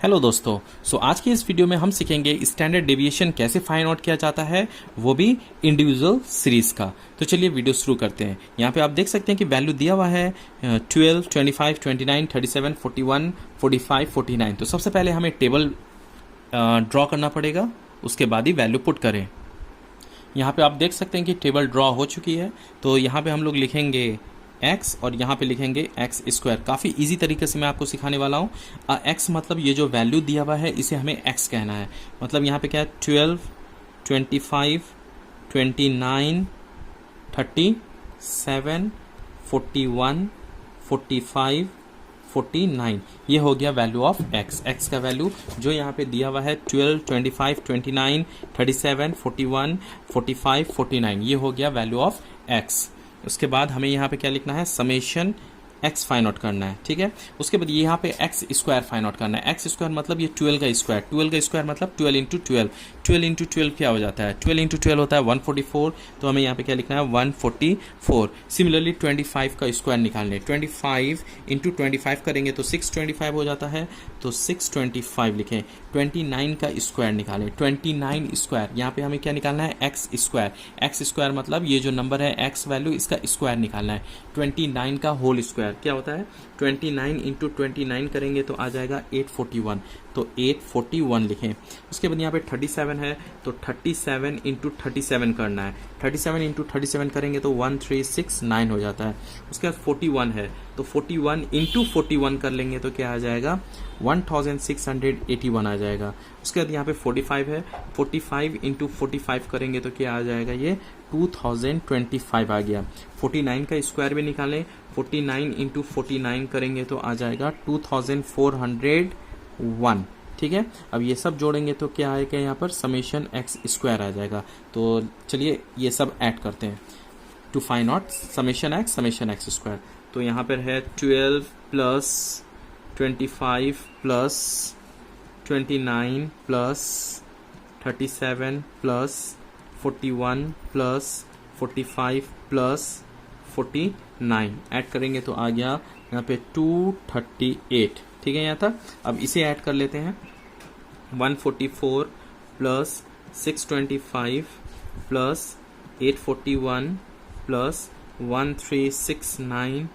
Hello दोस्तों। आज की इस वीडियो में हम सीखेंगे स्टैंडर्ड डेविएशन कैसे फाइंड आउट किया जाता है, वो भी इंडिविजुअल सीरीज का। तो चलिए वीडियो शुरू करते हैं। यहाँ पे आप देख सकते हैं कि वैल्यू दिया हुआ है 12, 25, 29, 37, 41, 45, 49। तो सबसे पहले हमें टेबल ड्रॉ करना पड़ेगा, उसके बाद ही वैल्यू पुट करें। यहाँ पे आप देख सकते हैं कि टेबल ड्रॉ हो चुकी है। तो यहाँ पे हम लोग लिखेंगे x और यहाँ पे लिखेंगे एक्स स्क्वायर। काफ़ी इजी तरीके से मैं आपको सिखाने वाला हूँ। x मतलब ये जो वैल्यू दिया हुआ है इसे हमें x कहना है। मतलब यहाँ पे क्या है 12, 25, 29, 37, 41, 45, 49, ये हो गया वैल्यू ऑफ x। x का वैल्यू जो यहाँ पे दिया हुआ है 12, 25, 29, 37, 41, 45, 49, ये हो गया वैल्यू ऑफ x। उसके बाद हमें यहाँ पे क्या लिखना है, समेशन x फाइंड आउट करना है। ठीक है, उसके बाद यहाँ पे x स्क्वायर फाइंड आउट करना है। x स्क्वायर मतलब ये 12 का स्क्वायर। 12 का स्क्वायर मतलब 12 इंटू 12। 12 इंटू 12 क्या हो जाता है, 12 इंटू 12 होता है 144। तो हमें यहाँ पे क्या लिखना है 144। सिमिलरली 25 का स्क्वायर निकालने, 25 इंटू 25 करेंगे तो 625 हो जाता है, तो 625 लिखें। 29 का स्क्वायर निकालें, 29 स्क्वायर, यहाँ पे हमें क्या निकालना है एक्स स्क्वायर। एक्स स्क्वायर मतलब ये जो नंबर है एक्स वैल्यू, इसका स्क्वायर निकालना है। 29 का होल स्क्वायर क्या होता है, 29 इंटू 29 करेंगे तो आ जाएगा 841, तो 841 लिखें। उसके बाद यहाँ पे 37 है, तो 37 इंटू 37 करना है। 37 इंटू 37 करेंगे तो 1369 हो जाता है। उसके बाद 41 है, तो 41 इंटू 41 कर लेंगे तो क्या आ जाएगा 1681 आ जाएगा। उसके बाद यहाँ पे 45 है, 45 इंटू 45 करेंगे तो क्या आ जाएगा, ये 2025 आ गया। 49 का स्क्वायर भी निकालें, 49 इंटू 49 करेंगे तो आ जाएगा 2401। ठीक है, अब ये सब जोड़ेंगे तो क्या आएगा, यहाँ पर समेशन एक्स स्क्वायर आ जाएगा। तो चलिए ये सब ऐड करते हैं to find out summation x square. तो यहाँ पर है 12 plus 25 plus 29 plus 37 plus 41 plus 45 plus 49 add करेंगे तो आ गया यहाँ पे 238। ठीक है, यहाँ तक। अब इसे ऐड कर लेते हैं, 144 plus 625 plus 841 plus 1369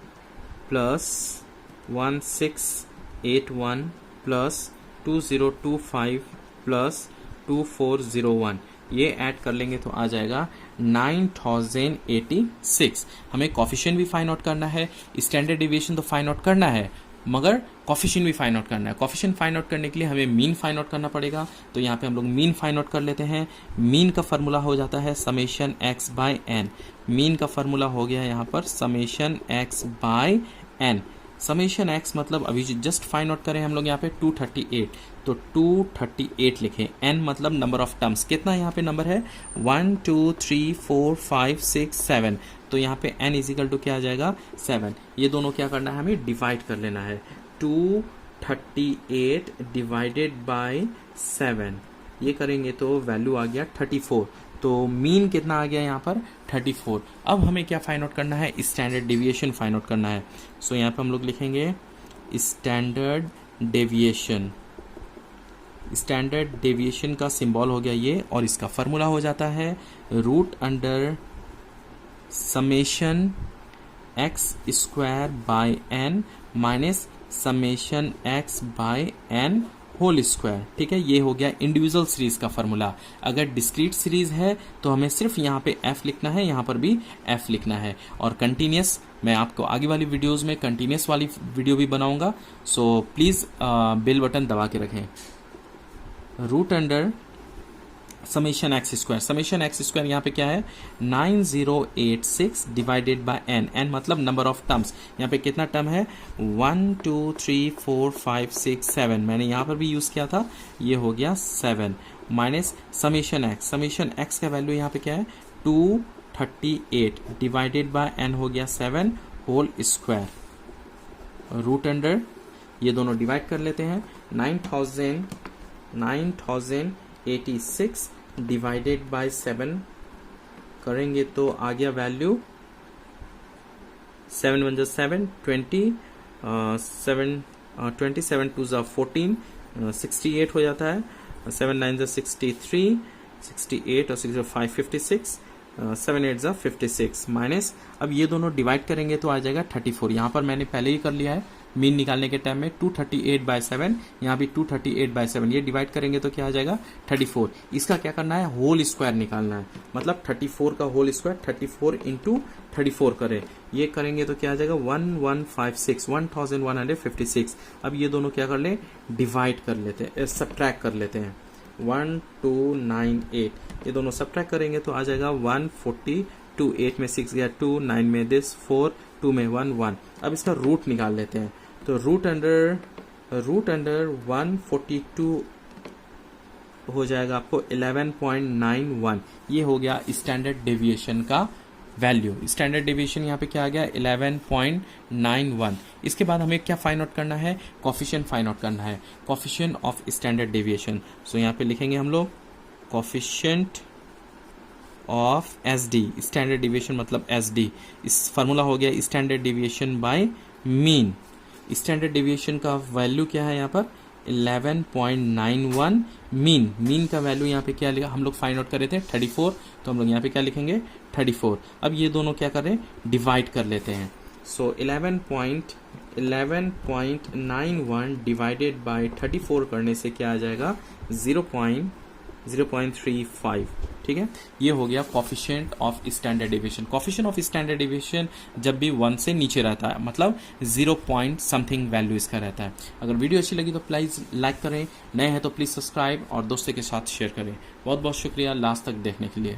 plus 1681 plus 2025 plus 2401, ये ऐड कर लेंगे तो आ जाएगा 9086। हमें कॉफिशिएंट भी फाइंड आउट करना है, स्टैंडर्ड डेविएशन तो फाइंड आउट करना है, मगर कॉफिशिएंट भी फाइंड आउट करना है। कॉफिशिएंट फाइंड आउट करने के लिए हमें मीन फाइंड आउट करना पड़ेगा। तो यहाँ पे हम लोग मीन फाइंड आउट कर लेते हैं। मीन का फार्मूला हो जाता है summation x by n. Mean का फार्मूला हो गया यहाँ पर summation x by n. Summation x मतलब अभी जस्ट फाइंड आउट करें हम लोग यहाँ पे 238, तो 238 लिखें। एन मतलब नंबर ऑफ टर्म्स, कितना यहाँ पे नंबर है 1 2 3 4 5 6 7, तो यहाँ पे n इजिकल टू क्या आ जाएगा 7। ये दोनों क्या करना है, हमें डिवाइड कर लेना है। 238 डिवाइडेड बाय 7, ये करेंगे तो वैल्यू आ गया 34। तो मीन कितना आ गया यहाँ पर 34। अब हमें क्या फाइंड आउट करना है, स्टैंडर्ड डेविएशन फाइंड आउट करना है। सो यहाँ पे हम लोग लिखेंगे स्टैंडर्ड डेविएशन। स्टैंडर्ड डेविएशन का सिंबल हो गया ये, और इसका फार्मूला हो जाता है root under summation x square by n minus summation x by n whole square. ठीक है, ये हो गया इंडिविजुअल सीरीज का फार्मूला। अगर डिस्क्रीट सीरीज है तो हमें सिर्फ यहाँ पे f लिखना है, यहाँ पर भी f लिखना है। और कंटिन्यूस, मैं आपको आगे वाली वीडियोस में कंटिन्यूस वाली वीडियो भी बनाऊंगा। सो प्लीज़ बेल बटन दबा के रखें। Root under summation x square. Summation x square यहाँ पे क्या है 9086 डिवाइडेड बाय एन। एन मतलब नंबर ऑफ टर्म्स। यहाँ पे कितना टर्म है 1 2 3 4 5 6 7, मैंने यहाँ पर भी यूज़ किया था, ये हो गया 7 minus summation x. Summation x का वैल्यू यहाँ पे क्या है 238 डिवाइडेड बाय एन हो गया 7 होल स्क्वायर। रूट अंडर ये दोनों डिवाइड कर लेते हैं, 9086 डिवाइडेड बाय 7 करेंगे तो आ गया वैल्यू 7 1 7 20 7 27 2 14 68 हो जाता है, 7 9 जा 63, 68 और 6 5 56, 7 8 जा 56 माइनस, अब ये दोनों डिवाइड करेंगे तो आ जाएगा 34। यहाँ पर मैंने पहले ही कर लिया है मीन निकालने के टाइम में, 238/7, यहाँ भी 238/7, ये डिवाइड करेंगे तो क्या आ जाएगा 34। इसका क्या करना है, होल स्क्वायर निकालना है, मतलब 34 का होल स्क्वायर 34 इंटू 34 करें, ये करेंगे तो क्या आ जाएगा 1156, 1156। अब ये दोनों क्या कर ले, डिवाइड कर लेते हैं, सब्ट्रैक्ट कर लेते हैं, 1298, ये दोनों सब्ट्रैक्ट करेंगे तो आ जाएगा 142, 8 में 6 गया 2, 9 में दिस 4, 2 में 1 1। अब इसका रूट निकाल लेते हैं, तो रूट अंडर 142 हो जाएगा आपको 11.91, ये हो गया स्टैंडर्ड डेविएशन का वैल्यू। स्टैंडर्ड डेविएशन यहाँ पे क्या आ गया 11.91। इसके बाद हमें क्या फाइंड आउट करना है, कोफिशिएंट फाइंड आउट करना है, coefficient of standard deviation. So यहाँ पे लिखेंगे हम लोग coefficient of SD, standard deviation मतलब SD, इस फार्मूला हो गया standard deviation by mean. Standard deviation का वैल्यू क्या है यहाँ पर 11.91, मीन का वैल्यू यहाँ पे क्या लिखा, हम लोग फाइंड आउट कर रहे थे 34, तो हम लोग यहाँ पे क्या लिखेंगे 34। अब ये दोनों क्या कर रहे हैं, डिवाइड कर लेते हैं। सो 11.91 डिवाइडेड बाय 34 करने से क्या आ जाएगा 0.35, ठीक है। ये हो गया coefficient of standard deviation. Coefficient of standard deviation जब भी 1 से नीचे रहता है, मतलब 0 पॉइंट समथिंग वैल्यू इसका रहता है। अगर वीडियो अच्छी लगी तो प्लीज़ लाइक करें, नए हैं तो प्लीज़ सब्सक्राइब और दोस्तों के साथ शेयर करें। बहुत बहुत शुक्रिया लास्ट तक देखने के लिए।